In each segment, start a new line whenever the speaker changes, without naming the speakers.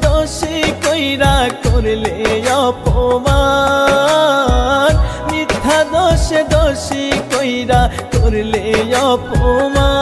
দোষী কইরা করলে অপমান, মিথ্যা দোষে দোষী কইরা করলে অপমান।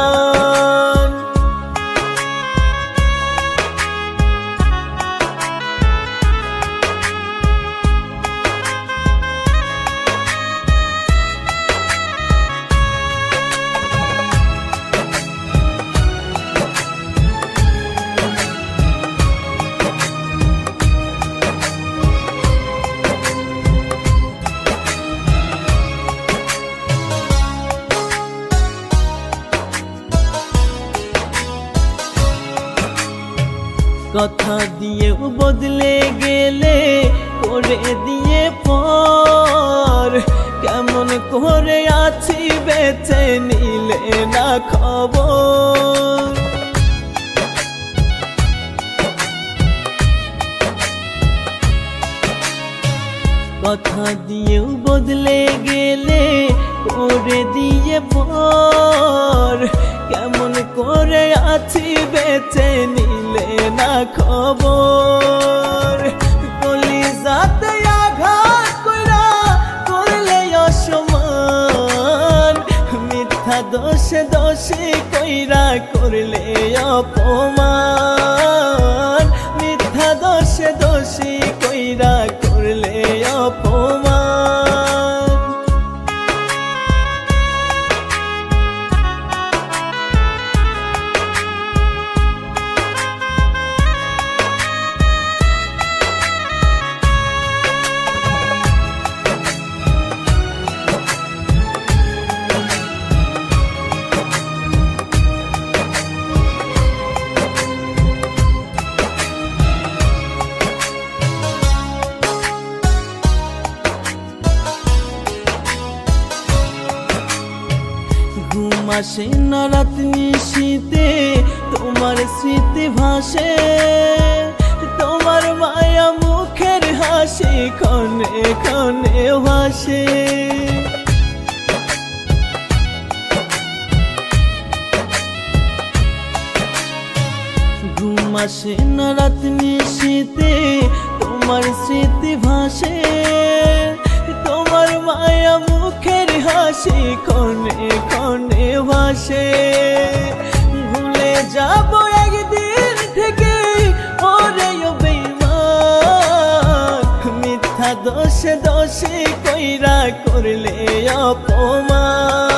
কথা দিয়েও বদলে গেলে করে দিয়ে পর, কেমন করে আছি বেঁচে নিলে না খবর। কথা দিয়েও বদলে গেলে করে দিয়ে পর, কেমন করে আছি বেঁচে নিলে না খবর। কলিজাতে আঘাত কইরা করলে অসম্মান, মিথ্যা দোষে দোষী কইরা করলে অপমান, মিথ্যা দোষে দোষী কইরা করলে অপমান। ঘুম আসে না রাত নিশীতে তোমার স্মৃতি ভাসে, তোমার মায়া মুখের হাসি ক্ষণে ক্ষণে ভাসে। ঘুম আসে না রাত নিশীতে তোমার স্মৃতি ভাসে, তোমার মায়া মুখের হাসি ক্ষণে ক্ষণে ভাসে। ভুলে যাব একদিন থেকে ওরে বেঈমান, মিথ্যা দোষে দোষী কইরা করলে অপমান।